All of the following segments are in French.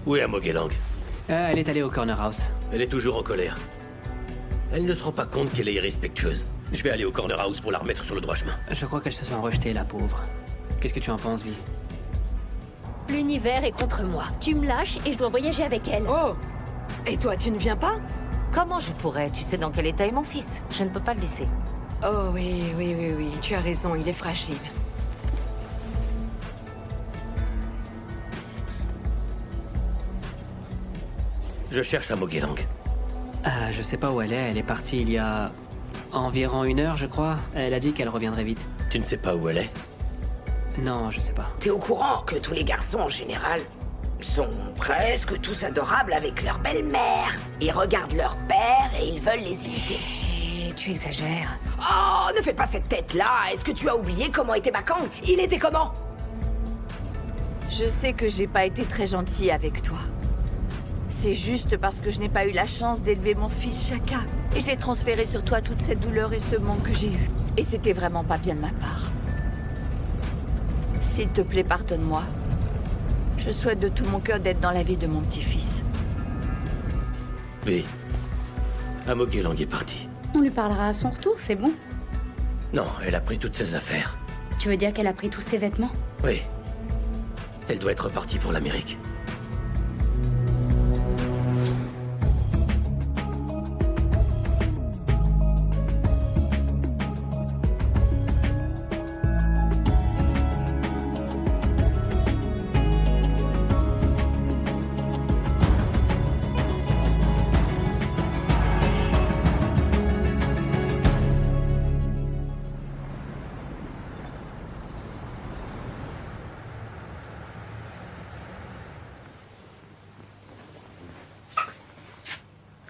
Où est Amogelang? Elle est allée au Corner House. Elle est toujours en colère. Elle ne se rend pas compte qu'elle est irrespectueuse. Je vais aller au Corner House pour la remettre sur le droit chemin. Je crois qu'elle se sent rejetée, la pauvre. Qu'est-ce que tu en penses, Vi? L'univers est contre moi. Tu me lâches et je dois voyager avec elle. Oh! Et toi, tu ne viens pas? Comment je pourrais? Tu sais dans quel état est mon fils. Je ne peux pas le laisser. Oh oui, tu as raison, il est fragile. Je cherche Amogelang. Je sais pas où elle est partie il y a... environ 1 heure, je crois. Elle a dit qu'elle reviendrait vite. Tu ne sais pas où elle est? Non, je sais pas. T'es au courant que tous les garçons, en général, sont presque tous adorables avec leur belle-mère. Ils regardent leur père et ils veulent les imiter. Tu exagères. Oh, ne fais pas cette tête-là. Est-ce que tu as oublié comment était Bakang? Il était comment? Je sais que j'ai pas été très gentille avec toi. C'est juste parce que je n'ai pas eu la chance d'élever mon fils Shaka. Et j'ai transféré sur toi toute cette douleur et ce manque que j'ai eu. Et c'était vraiment pas bien de ma part. S'il te plaît, pardonne-moi. Je souhaite de tout mon cœur d'être dans la vie de mon petit-fils. V. Amogelang est partie. On lui parlera à son retour, c'est bon. Non, elle a pris toutes ses affaires. Tu veux dire qu'elle a pris tous ses vêtements? Oui. Elle doit être partie pour l'Amérique.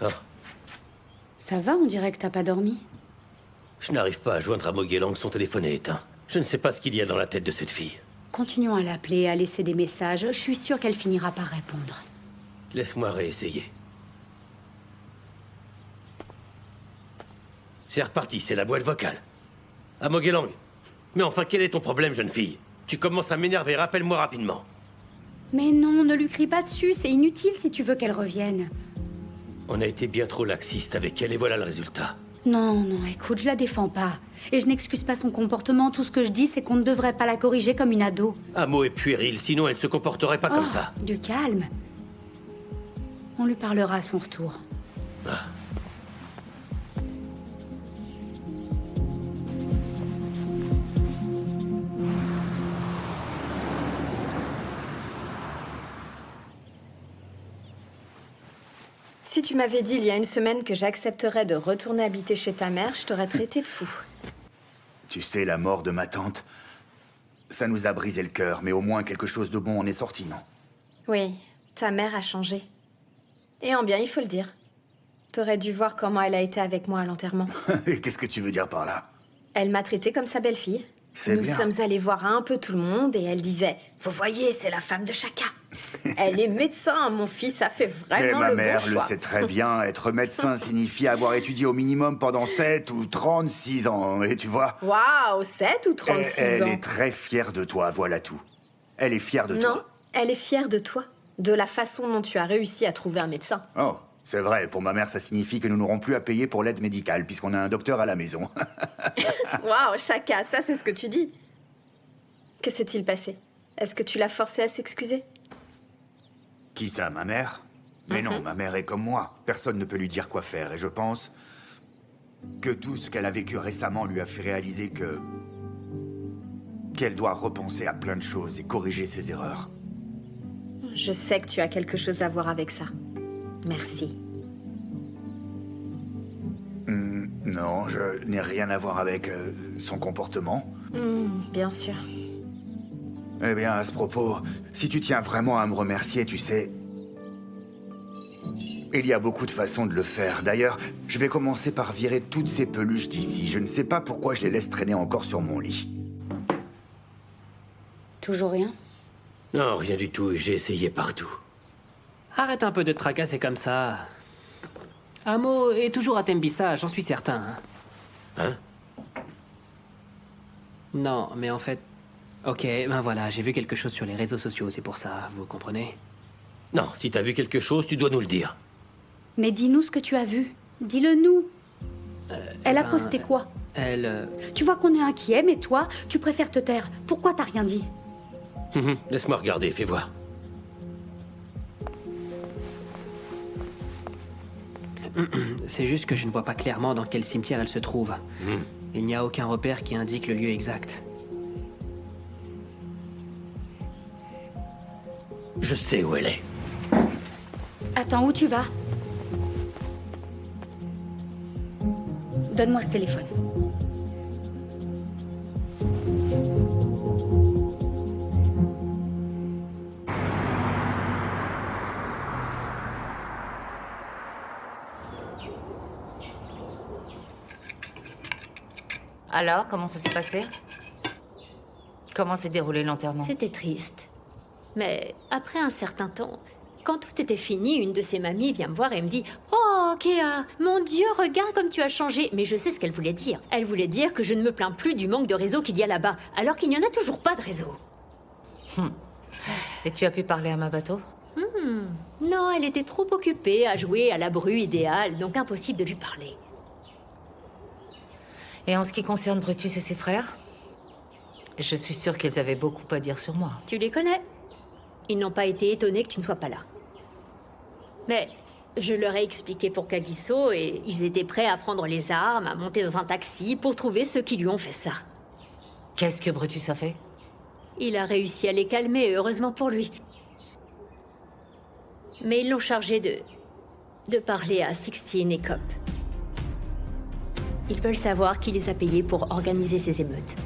Oh, Ça va, on dirait que t'as pas dormi. je n'arrive pas à joindre Amogelang, son téléphone est éteint. Je ne sais pas ce qu'il y a dans la tête de cette fille. Continuons à l'appeler, à laisser des messages. Je suis sûre qu'elle finira par répondre. Laisse-moi réessayer. C'est reparti, c'est la boîte vocale. Amogelang. Mais enfin, quel est ton problème, jeune fille? Tu commences à m'énerver, rappelle-moi rapidement. Mais non, ne lui crie pas dessus, c'est inutile si tu veux qu'elle revienne. On a été bien trop laxiste avec elle et voilà le résultat. Non, écoute, je la défends pas. Et je n'excuse pas son comportement, tout ce que je dis, c'est qu'on ne devrait pas la corriger comme une ado. Amo est puéril, sinon elle se comporterait pas comme Oh, ça. du calme. On lui parlera à son retour. Ah. Si tu m'avais dit il y a 1 semaine que j'accepterais de retourner habiter chez ta mère, je t'aurais traité de fou. Tu sais, la mort de ma tante, ça nous a brisé le cœur, mais au moins quelque chose de bon en est sorti, non? Oui, ta mère a changé. Et en bien, il faut le dire. T'aurais dû voir comment elle a été avec moi à l'enterrement. Et qu'est-ce que tu veux dire par là? Elle m'a traité comme sa belle-fille. C'est Nous bien. sommes allés voir un peu tout le monde et elle disait « Vous voyez, c'est la femme de Shaka. Elle est médecin, mon fils a fait Mais vraiment ma le mère bon le choix. sait très bien, être médecin signifie avoir étudié au minimum pendant 7 ou 36 ans, et tu vois? Waouh, 7 ou 36 Elle ans est très fière de toi, voilà tout. Elle est fière de Non, toi. elle est fière de toi. De la façon dont tu as réussi à trouver un médecin. Oh, c'est vrai, pour ma mère, ça signifie que nous n'aurons plus à payer pour l'aide médicale, puisqu'on a un docteur à la maison. Waouh, Shaka, ça c'est ce que tu dis. Que s'est-il passé? Est-ce que tu l'as forcée à s'excuser? Qui ça, ma mère? Mais non, ma mère est comme moi. Personne ne peut lui dire quoi faire, et je pense que tout ce qu'elle a vécu récemment lui a fait réaliser qu'elle doit repenser à plein de choses et corriger ses erreurs. Je sais que tu as quelque chose à voir avec ça. Merci. Non, je n'ai rien à voir avec son comportement. Bien sûr. Eh bien, à ce propos, si tu tiens vraiment à me remercier, tu sais... Il y a beaucoup de façons de le faire. D'ailleurs, je vais commencer par virer toutes ces peluches d'ici. Je ne sais pas pourquoi je les laisse traîner encore sur mon lit. Toujours rien? Non, rien du tout, et j'ai essayé partout. Arrête un peu de te tracasser comme ça. Amo est toujours à Tembissa, j'en suis certain. Hein? Non, mais en fait... Ok, ben voilà, j'ai vu quelque chose sur les réseaux sociaux, c'est pour ça, vous comprenez? Non, si t'as vu quelque chose, tu dois nous le dire. Mais dis-nous ce que tu as vu. Dis-le-nous. Elle a posté quoi? Elle... Tu vois qu'on est inquiet, mais toi, tu préfères te taire. Pourquoi t'as rien dit? Laisse-moi regarder, fais voir. C'est juste que je ne vois pas clairement dans quel cimetière elle se trouve. Il n'y a aucun repère qui indique le lieu exact. Je sais où elle est. Attends, où tu vas? Donne-moi ce téléphone. Alors, comment ça s'est passé? Comment s'est déroulé l'enterrement? C'était triste. Mais après un certain temps, quand tout était fini, une de ses mamies vient me voir et me dit « Oh, Kéa, mon Dieu, regarde comme tu as changé !» Mais je sais ce qu'elle voulait dire. Elle voulait dire que je ne me plains plus du manque de réseau qu'il y a là-bas, alors qu'il n'y en a toujours pas de réseau. Et tu as pu parler à ma bateau? Non, elle était trop occupée à jouer à la bru idéale, donc impossible de lui parler. Et en ce qui concerne Brutus et ses frères, je suis sûre qu'ils avaient beaucoup à dire sur moi. Tu les connais. Ils n'ont pas été étonnés que tu ne sois pas là. Mais je leur ai expliqué pour Kagiso et ils étaient prêts à prendre les armes, à monter dans un taxi pour trouver ceux qui lui ont fait ça. Qu'est-ce que Brutus a fait? Il a réussi à les calmer, heureusement pour lui. Mais ils l'ont chargé de parler à Sixtine et Cop. Ils veulent savoir qui les a payés pour organiser ces émeutes.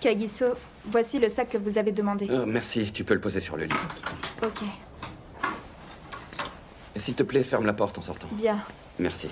Kagiso, voici le sac que vous avez demandé. Merci, tu peux le poser sur le lit. Ok, S'il te plaît, ferme la porte en sortant. bien. Merci.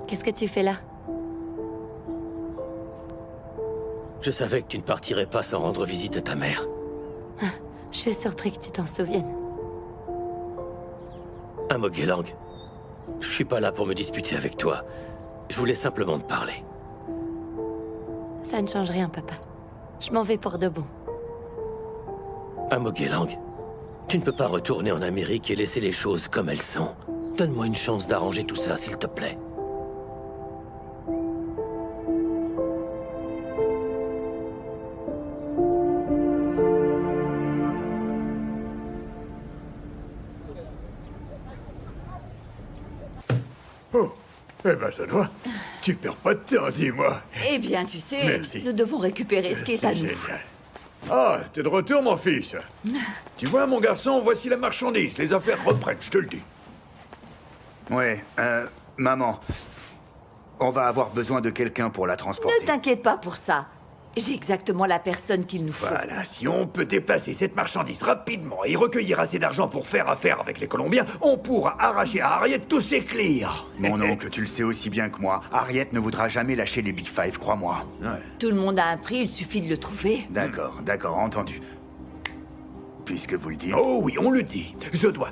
Qu'est-ce que tu fais là? Je savais que tu ne partirais pas sans rendre visite à ta mère. Je suis surpris que tu t'en souviennes. Amogelang, je suis pas là pour me disputer avec toi. Je voulais simplement te parler. Ça ne change rien, papa. Je m'en vais pour de bon. Amogelang, tu ne peux pas retourner en Amérique et laisser les choses comme elles sont. Donne-moi une chance d'arranger tout ça, s'il te plaît. Oh, eh ben ça doit. Tu perds pas de temps, dis-moi. Eh bien, tu sais, Merci. nous devons récupérer ce qui est à nous. Génial. Ah, t'es de retour, mon fils. Tu vois, mon garçon, voici la marchandise. Les affaires reprennent, je te le dis. Ouais, maman. On va avoir besoin de quelqu'un pour la transporter. Ne t'inquiète pas pour ça. J'ai exactement la personne qu'il nous faut. Voilà, si on peut déplacer cette marchandise rapidement et recueillir assez d'argent pour faire affaire avec les Colombiens, on pourra arracher à Harriet tous ses clients. Mon oncle, tu le sais aussi bien que moi, Harriet ne voudra jamais lâcher les Big Five, crois-moi. Tout le monde a un prix, il suffit de le trouver. D'accord, entendu. Puisque vous le dites... Oh oui, on le dit. Je dois.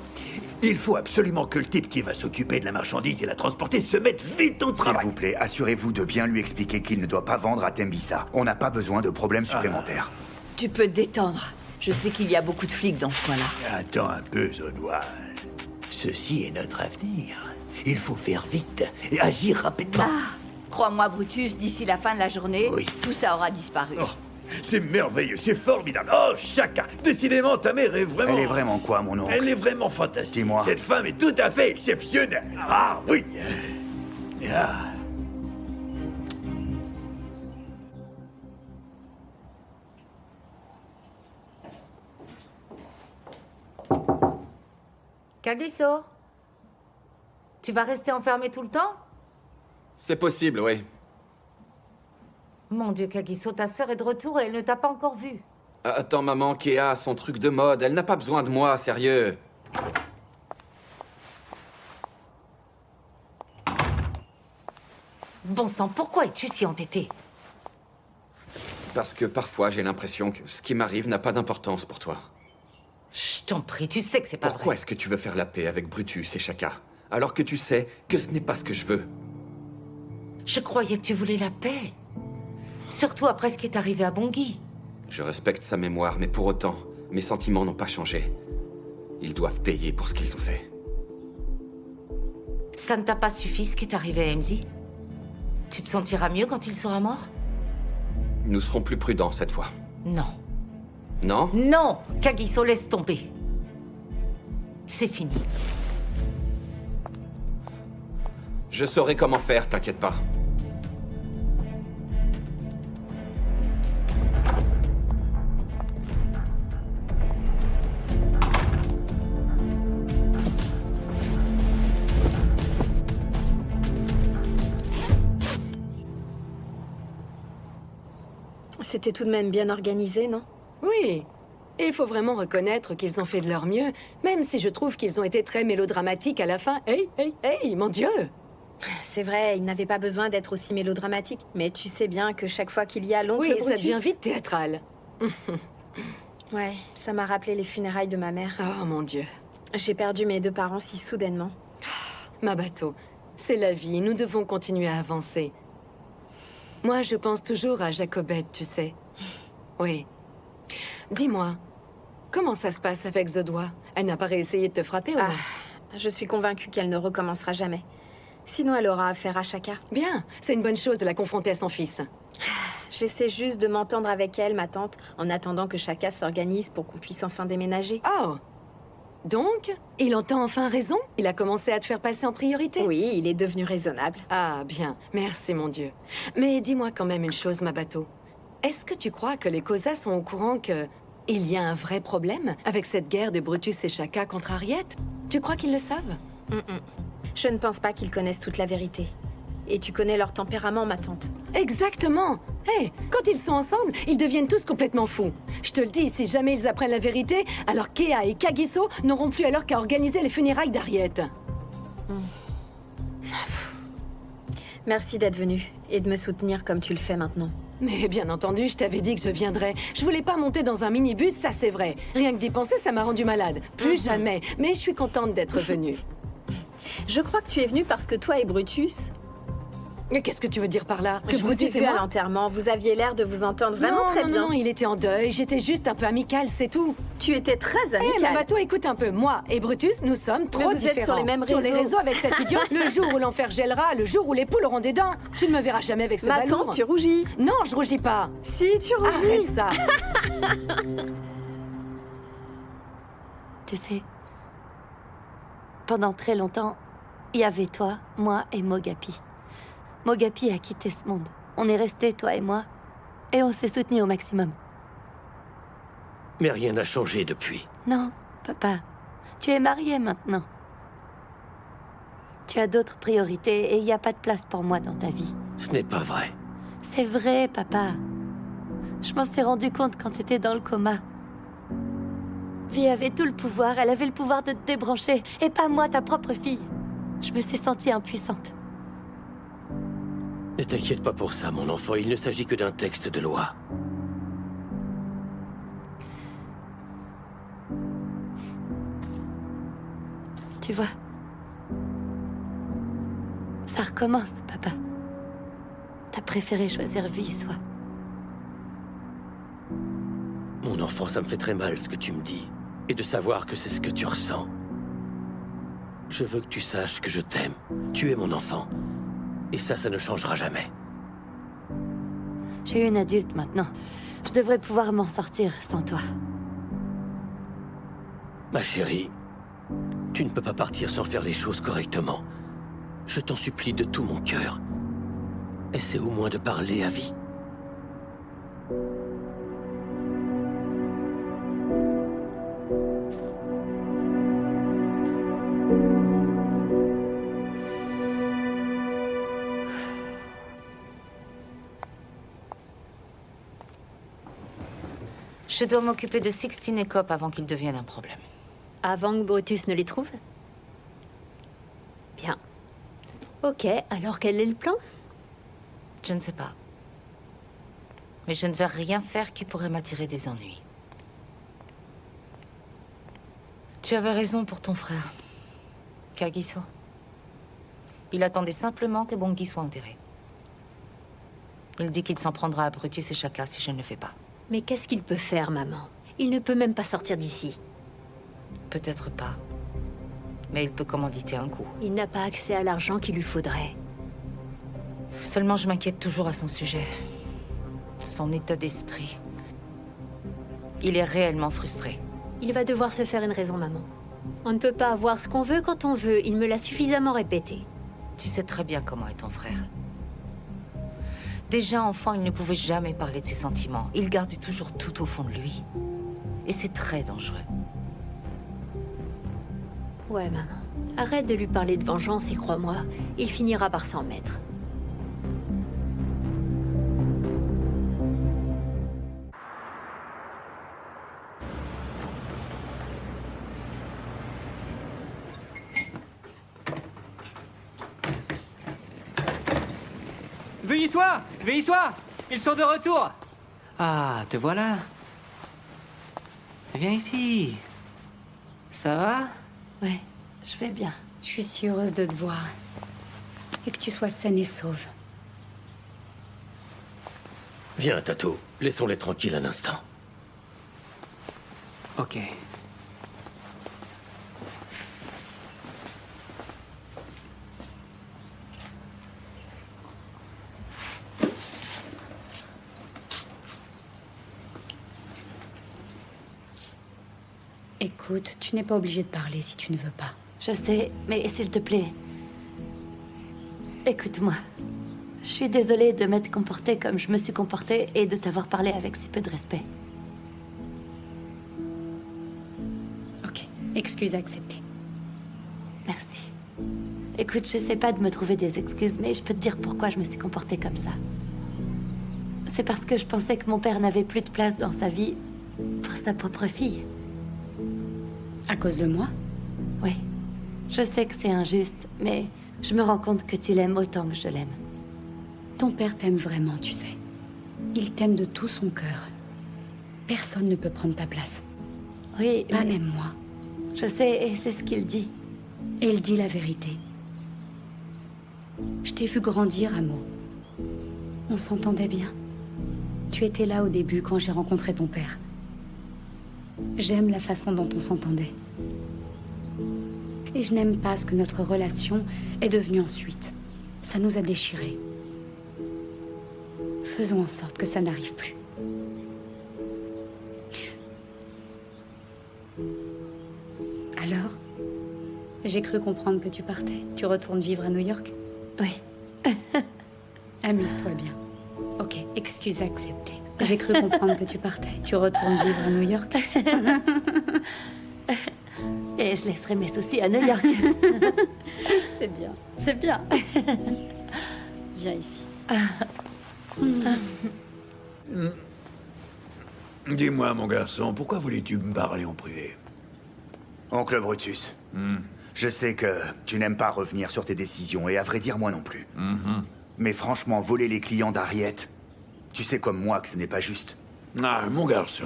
Il faut absolument que le type qui va s'occuper de la marchandise et la transporter se mette vite au travail. S'il vous plaît, assurez-vous de bien lui expliquer qu'il ne doit pas vendre à Tembissa. On n'a pas besoin de problèmes supplémentaires. Tu peux te détendre. Je sais qu'il y a beaucoup de flics dans ce coin-là. Attends un peu, Zodoine. Ceci est notre avenir. Il faut faire vite et agir rapidement. Crois-moi, Brutus, d'ici la fin de la journée, tout ça aura disparu. Oh, c'est merveilleux, c'est formidable. Oh, Chaka, décidément, ta mère est vraiment... Elle est vraiment quoi, mon oncle? Elle est vraiment fantastique. Dis-moi. Cette femme est tout à fait exceptionnelle. Ah, oui. Kagiso, tu vas rester enfermé tout le temps? C'est possible, oui. Mon Dieu, Kagiso, ta sœur est de retour et elle ne t'a pas encore vu. Attends, maman, Kéa, son truc de mode, elle n'a pas besoin de moi, sérieux. Bon sang, pourquoi es-tu si entêté? Parce que parfois, j'ai l'impression que ce qui m'arrive n'a pas d'importance pour toi. Je t'en prie, tu sais que c'est pas vrai. Pourquoi est-ce que tu veux faire la paix avec Brutus et Chaka, alors que tu sais que ce n'est pas ce que je veux? Je croyais que tu voulais la paix. Surtout après ce qui est arrivé à Bongui. Je respecte sa mémoire, mais pour autant, mes sentiments n'ont pas changé. Ils doivent payer pour ce qu'ils ont fait. Ça ne t'a pas suffi ce qui est arrivé à MZ? Tu te sentiras mieux quand il sera mort? Nous serons plus prudents cette fois. Non. Non? Non! Kagiso, laisse tomber. C'est fini. Je saurai comment faire, t'inquiète pas. C'était tout de même bien organisé, non? Oui. Et il faut vraiment reconnaître qu'ils ont fait de leur mieux, même si je trouve qu'ils ont été très mélodramatiques à la fin. Hey, mon Dieu! C'est vrai, ils n'avaient pas besoin d'être aussi mélodramatiques. Mais tu sais bien que chaque fois qu'il y a l'oncle Oui, Brutus... ça devient vite théâtral. Ouais, ça m'a rappelé les funérailles de ma mère. Oh, mon Dieu. J'ai perdu mes deux parents si soudainement. Ma bateau, c'est la vie, nous devons continuer à avancer. Moi, je pense toujours à Jacobette, tu sais. Oui. Dis-moi, comment ça se passe avec Zodois? Elle n'a pas réessayé de te frapper, au moins? Je suis convaincue qu'elle ne recommencera jamais. Sinon, elle aura affaire à Chaka. Bien, c'est une bonne chose de la confronter à son fils. J'essaie juste de m'entendre avec elle, ma tante, en attendant que Chaka s'organise pour qu'on puisse enfin déménager. Oh! Donc, il entend enfin raison? Il a commencé à te faire passer en priorité? Oui, il est devenu raisonnable. Ah, bien. Merci, mon Dieu. Mais dis-moi quand même une chose, ma bateau. Est-ce que tu crois que les Kosa sont au courant que... il y a un vrai problème avec cette guerre de Brutus et Chaka contre Harriet? Tu crois qu'ils le savent? Je ne pense pas qu'ils connaissent toute la vérité. Et tu connais leur tempérament, ma tante. Exactement. Hé, quand ils sont ensemble, ils deviennent tous complètement fous. Je te le dis, si jamais ils apprennent la vérité, alors Kéa et Kagiso n'auront plus alors qu'à organiser les funérailles d'Harriet. Merci d'être venu et de me soutenir comme tu le fais maintenant. Mais bien entendu, je t'avais dit que je viendrais. Je voulais pas monter dans un minibus, ça c'est vrai. Rien que d'y penser, ça m'a rendu malade. Plus jamais. Mais je suis contente d'être venue. Je crois que tu es venue parce que toi et Brutus... Mais qu'est-ce que tu veux dire par là? Que je vous ai vu à l'enterrement, vous aviez l'air de vous entendre vraiment très bien. Non, il était en deuil, j'étais juste un peu amicale, c'est tout. Tu étais très amicale. Eh, ma bateau, écoute un peu, moi et Brutus, nous sommes trop différents. Êtes sur les mêmes réseaux. Sur les réseaux avec cet idiot, le jour où l'enfer gèlera, le jour où les poules auront des dents, tu ne me verras jamais avec ce balourd. Attends, tu rougis. Non, je rougis pas. Si, tu rougis. Arrête ça. Tu sais, pendant très longtemps, il y avait toi, moi et Mogapi. Mogapi a quitté ce monde. On est restés, toi et moi, et on s'est soutenus au maximum. Mais rien n'a changé depuis. Non, papa. Tu es marié maintenant. Tu as d'autres priorités et il n'y a pas de place pour moi dans ta vie. Ce n'est pas vrai. C'est vrai, papa. Je m'en suis rendu compte quand t'étais dans le coma. Vi avait tout le pouvoir, elle avait le pouvoir de te débrancher, et pas moi, ta propre fille. Je me suis sentie impuissante. Ne t'inquiète pas pour ça, mon enfant, il ne s'agit que d'un texte de loi. Tu vois, ça recommence, papa. T'as préféré choisir vie, soit. Mon enfant, ça me fait très mal ce que tu me dis. Et de savoir que c'est ce que tu ressens. Je veux que tu saches que je t'aime. Tu es mon enfant. Et ça ne changera jamais. Je suis une adulte maintenant. Je devrais pouvoir m'en sortir sans toi. Ma chérie, tu ne peux pas partir sans faire les choses correctement. Je t'en supplie de tout mon cœur. Essaie au moins de parler à vie. Je dois m'occuper de Sixtine et Cop avant qu'ils deviennent un problème. Avant que Brutus ne les trouve? Bien. Ok, alors quel est le plan? Je ne sais pas. Mais je ne vais rien faire qui pourrait m'attirer des ennuis. Tu avais raison pour ton frère. Kagiso. Il attendait simplement que Bongi soit enterré. Il dit qu'il s'en prendra à Brutus et Shaka si je ne le fais pas. Mais qu'est-ce qu'il peut faire, maman? Il ne peut même pas sortir d'ici. Peut-être pas. Mais il peut commanditer un coup. Il n'a pas accès à l'argent qu'il lui faudrait. Seulement, je m'inquiète toujours à son sujet. Son état d'esprit. Il est réellement frustré. Il va devoir se faire une raison, maman. On ne peut pas avoir ce qu'on veut quand on veut. Il me l'a suffisamment répété. Tu sais très bien comment est ton frère. Déjà enfant, il ne pouvait jamais parler de ses sentiments. Il gardait toujours tout au fond de lui. Et c'est très dangereux. Ouais, maman. Arrête de lui parler de vengeance et crois-moi, il finira par s'en mettre. Veuillez sois! Ils sont de retour! Ah, te voilà. Viens ici. Ça va? Ouais, je vais bien. Je suis si heureuse de te voir. Et que tu sois saine et sauve. Viens, Tato. Laissons-les tranquilles un instant. Ok. Écoute, tu n'es pas obligé de parler si tu ne veux pas. Je sais, mais s'il te plaît... Écoute-moi. Je suis désolée de m'être comportée comme je me suis comportée et de t'avoir parlé avec si peu de respect. Ok, excuse acceptée. Merci. Écoute, j'essaie pas de me trouver des excuses, mais je peux te dire pourquoi je me suis comportée comme ça. C'est parce que je pensais que mon père n'avait plus de place dans sa vie pour sa propre fille. À cause de moi? Oui. Je sais que c'est injuste, mais je me rends compte que tu l'aimes autant que je l'aime. Ton père t'aime vraiment, tu sais. Il t'aime de tout son cœur. Personne ne peut prendre ta place. Oui, pas même moi. Je sais, et c'est ce qu'il dit. Et il dit la vérité. Je t'ai vu grandir, Amo. On s'entendait bien. Tu étais là au début quand j'ai rencontré ton père. J'aime la façon dont on s'entendait. Et je n'aime pas ce que notre relation est devenue ensuite. Ça nous a déchirés. Faisons en sorte que ça n'arrive plus. Alors? J'ai cru comprendre que tu partais. Tu retournes vivre à New York? Oui. Amuse-toi bien. Ok, excuse acceptée. J'ai cru comprendre que tu partais. Tu retournes vivre à New York? Et je laisserai mes soucis à New York. C'est bien, c'est bien. Viens ici. Dis-moi, mon garçon, pourquoi voulais-tu me parler en privé? Oncle Brutus, je sais que tu n'aimes pas revenir sur tes décisions, et à vrai dire, moi non plus. Mais franchement, voler les clients d'Harriet, tu sais comme moi que ce n'est pas juste. Ah, mon garçon.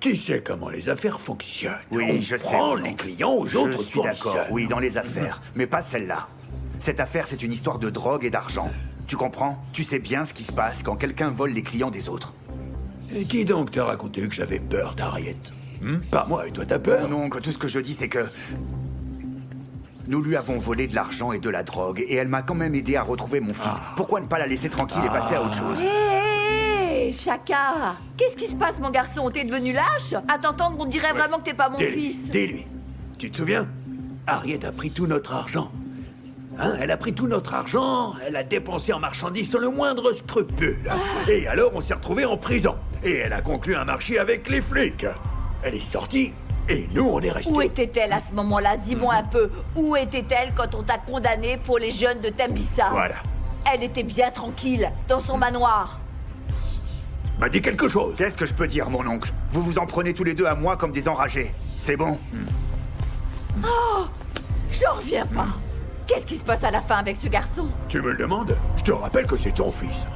Tu sais comment les affaires fonctionnent. Oui, je sais. Prends les clients aux autres Je suis d'accord, fournisseurs. oui, dans les affaires, mais pas celle-là. Cette affaire, c'est une histoire de drogue et d'argent. Tu comprends? Tu sais bien ce qui se passe quand quelqu'un vole les clients des autres. Et qui donc t'a raconté que j'avais peur d'Harriet? Pas moi, et toi t'as peur? Non, oncle, tout ce que je dis, c'est que... Nous lui avons volé de l'argent et de la drogue, et elle m'a quand même aidé à retrouver mon fils. Pourquoi ne pas la laisser tranquille et passer à autre chose? Hé, Chaka! Qu'est-ce qui se passe, mon garçon? T'es devenu lâche? À t'entendre, on dirait vraiment que t'es pas mon fils. Dis-lui. Tu te souviens? Harriet a pris tout notre argent. Hein, elle a pris tout notre argent, elle a dépensé en marchandises sans le moindre scrupule. Et alors, on s'est retrouvés en prison. Et elle a conclu un marché avec les flics. Elle est sortie, et nous, on est restés. Où était-elle à ce moment-là? Dis-moi un peu. Où était-elle quand on t'a condamné pour les jeunes de Tembissa? Voilà. Elle était bien tranquille, dans son manoir. M'a dit quelque chose. Qu'est-ce que je peux dire, mon oncle? Vous vous en prenez tous les deux à moi comme des enragés. C'est bon? Oh! J'en reviens pas. Qu'est-ce qui se passe à la fin avec ce garçon? Tu me le demandes? Je te rappelle que c'est ton fils.